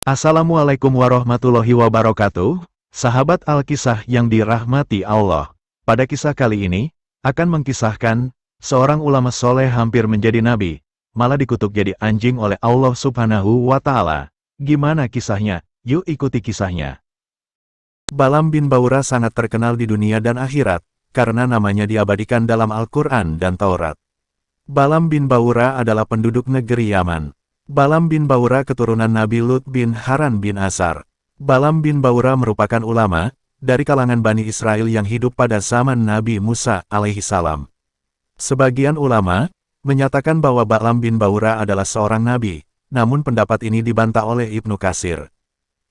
Assalamualaikum warahmatullahi wabarakatuh, sahabat Alkisah yang dirahmati Allah. Pada kisah kali ini, akan mengkisahkan, seorang ulama soleh hampir menjadi nabi, malah dikutuk jadi anjing oleh Allah Subhanahu wa Ta'ala. Gimana kisahnya? Yuk ikuti kisahnya. Balaam bin Baura sangat terkenal di dunia dan akhirat, karena namanya diabadikan dalam Al-Quran dan Taurat. Balaam bin Baura adalah penduduk negeri Yaman. Balaam bin Baura keturunan Nabi Lut bin Haran bin Asar. Balaam bin Baura merupakan ulama dari kalangan Bani Israel yang hidup pada zaman Nabi Musa alaihi salam. Sebagian ulama menyatakan bahwa Balaam bin Baura adalah seorang nabi, namun pendapat ini dibantah oleh Ibnu Katsir.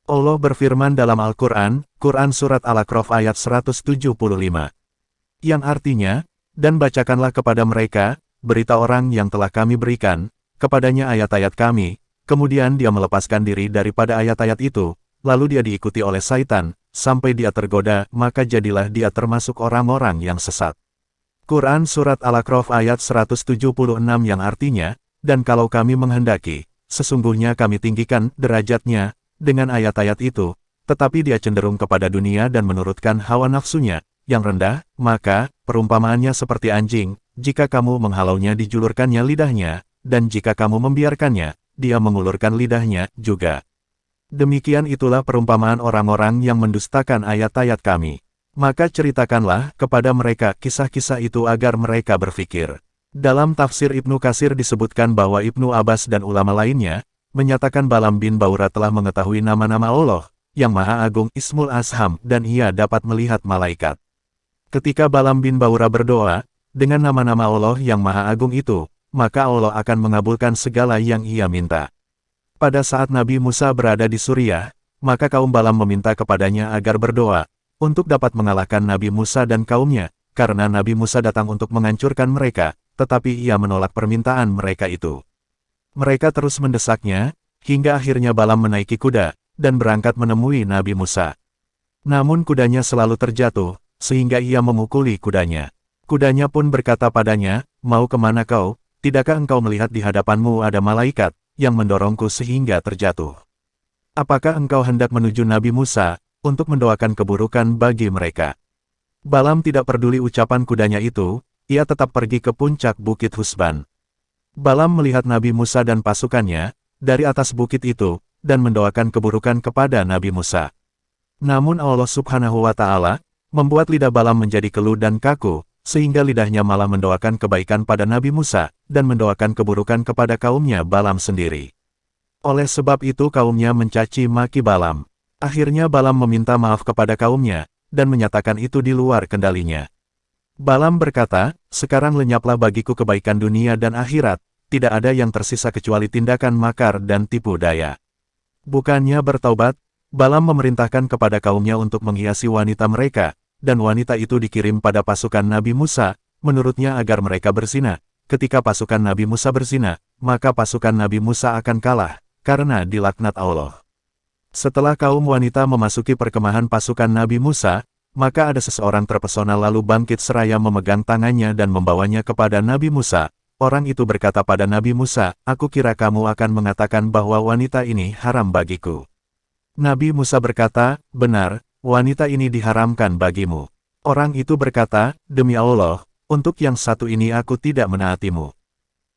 Allah berfirman dalam Al-Quran, Quran Surat Al-A'raf ayat 175. Yang artinya, dan bacakanlah kepada mereka, berita orang yang telah kami berikan kepadanya ayat-ayat kami, kemudian dia melepaskan diri daripada ayat-ayat itu, lalu dia diikuti oleh Saitan, sampai dia tergoda, maka jadilah dia termasuk orang-orang yang sesat. Quran Surat Al-A'raf ayat 176 yang artinya, dan kalau kami menghendaki, sesungguhnya kami tinggikan derajatnya, dengan ayat-ayat itu, tetapi dia cenderung kepada dunia dan menurutkan hawa nafsunya, yang rendah, maka, perumpamaannya seperti anjing, jika kamu menghalaunya dijulurkannya lidahnya, dan jika kamu membiarkannya, dia mengulurkan lidahnya juga. Demikian itulah perumpamaan orang-orang yang mendustakan ayat-ayat kami. Maka ceritakanlah kepada mereka kisah-kisah itu agar mereka berfikir. Dalam tafsir Ibnu Katsir disebutkan bahwa Ibnu Abbas dan ulama lainnya, menyatakan Balaam bin Baura telah mengetahui nama-nama Allah, yang Maha Agung Ismul Azham, dan ia dapat melihat malaikat. Ketika Balaam bin Baura berdoa, dengan nama-nama Allah yang Maha Agung itu, maka Allah akan mengabulkan segala yang ia minta. Pada saat Nabi Musa berada di Suriah, maka kaum Balaam meminta kepadanya agar berdoa, untuk dapat mengalahkan Nabi Musa dan kaumnya, karena Nabi Musa datang untuk menghancurkan mereka, tetapi ia menolak permintaan mereka itu. Mereka terus mendesaknya, hingga akhirnya Balaam menaiki kuda, dan berangkat menemui Nabi Musa. Namun kudanya selalu terjatuh, sehingga ia memukuli kudanya. Kudanya pun berkata padanya, "Mau kemana kau? Tidakkah engkau melihat di hadapanmu ada malaikat, yang mendorongku sehingga terjatuh? Apakah engkau hendak menuju Nabi Musa, untuk mendoakan keburukan bagi mereka?" Balaam tidak peduli ucapan kudanya itu, ia tetap pergi ke puncak bukit Husban. Balaam melihat Nabi Musa dan pasukannya, dari atas bukit itu, dan mendoakan keburukan kepada Nabi Musa. Namun Allah Subhanahu wa Ta'ala, membuat lidah Balaam menjadi keluh dan kaku, sehingga lidahnya malah mendoakan kebaikan pada Nabi Musa, dan mendoakan keburukan kepada kaumnya Balaam sendiri. Oleh sebab itu kaumnya mencaci maki Balaam. Akhirnya Balaam meminta maaf kepada kaumnya, dan menyatakan itu di luar kendalinya. Balaam berkata, "Sekarang lenyaplah bagiku kebaikan dunia dan akhirat, tidak ada yang tersisa kecuali tindakan makar dan tipu daya." Bukannya bertaubat, Balaam memerintahkan kepada kaumnya untuk menghiasi wanita mereka, dan wanita itu dikirim pada pasukan Nabi Musa, menurutnya agar mereka berzina. Ketika pasukan Nabi Musa berzina, maka pasukan Nabi Musa akan kalah, karena dilaknat Allah. Setelah kaum wanita memasuki perkemahan pasukan Nabi Musa, maka ada seseorang terpesona lalu bangkit seraya memegang tangannya dan membawanya kepada Nabi Musa. Orang itu berkata pada Nabi Musa, "Aku kira kamu akan mengatakan bahwa wanita ini haram bagiku." Nabi Musa berkata, "Benar, wanita ini diharamkan bagimu." Orang itu berkata, "Demi Allah, untuk yang satu ini aku tidak menaatimu."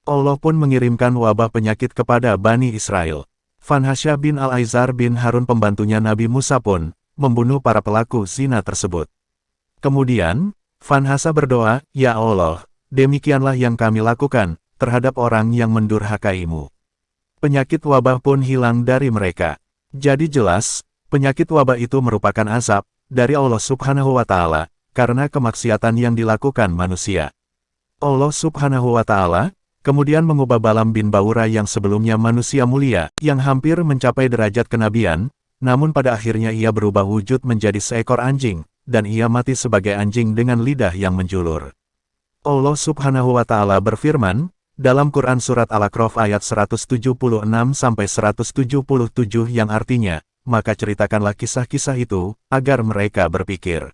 Allah pun mengirimkan wabah penyakit kepada Bani Israel. Fanhasyah bin Al-Aizar bin Harun pembantunya Nabi Musa pun, membunuh para pelaku zina tersebut. Kemudian, Fanhasa berdoa, "Ya Allah, demikianlah yang kami lakukan, terhadap orang yang mendurhakaimu." Penyakit wabah pun hilang dari mereka. Jadi jelas, penyakit wabah itu merupakan azab dari Allah Subhanahu wa Ta'ala, karena kemaksiatan yang dilakukan manusia. Allah Subhanahu wa Ta'ala kemudian mengubah Balaam bin Baura yang sebelumnya manusia mulia, yang hampir mencapai derajat kenabian, namun pada akhirnya ia berubah wujud menjadi seekor anjing, dan ia mati sebagai anjing dengan lidah yang menjulur. Allah Subhanahu wa Ta'ala berfirman dalam Quran Surat Al-A'raf ayat 176-177 yang artinya, "Maka ceritakanlah kisah-kisah itu, agar mereka berpikir."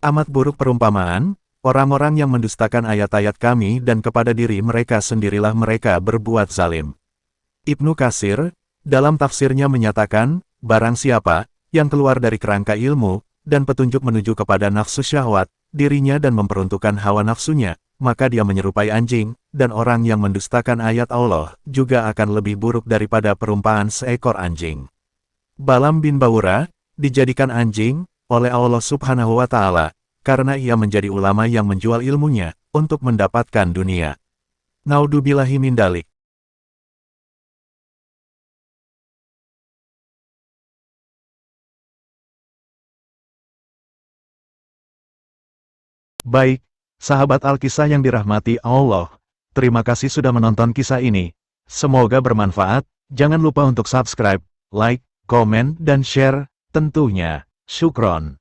Amat buruk perumpamaan, orang-orang yang mendustakan ayat-ayat kami dan kepada diri mereka sendirilah mereka berbuat zalim. Ibnu Katsir, Dalam tafsirnya menyatakan, barang siapa yang keluar dari kerangka ilmu dan petunjuk menuju kepada nafsu syahwat dirinya dan memperuntukkan hawa nafsunya, maka dia menyerupai anjing, dan orang yang mendustakan ayat Allah juga akan lebih buruk daripada perumpamaan seekor anjing. Balaam bin Ba'ura dijadikan anjing oleh Allah Subhanahu wa Ta'ala karena ia menjadi ulama yang menjual ilmunya untuk mendapatkan dunia. Naudzubillahi min dzalik. Baik, sahabat Alkisah yang dirahmati Allah, terima kasih sudah menonton kisah ini. Semoga bermanfaat. Jangan lupa untuk subscribe, like, komen, dan share, tentunya. Syukron.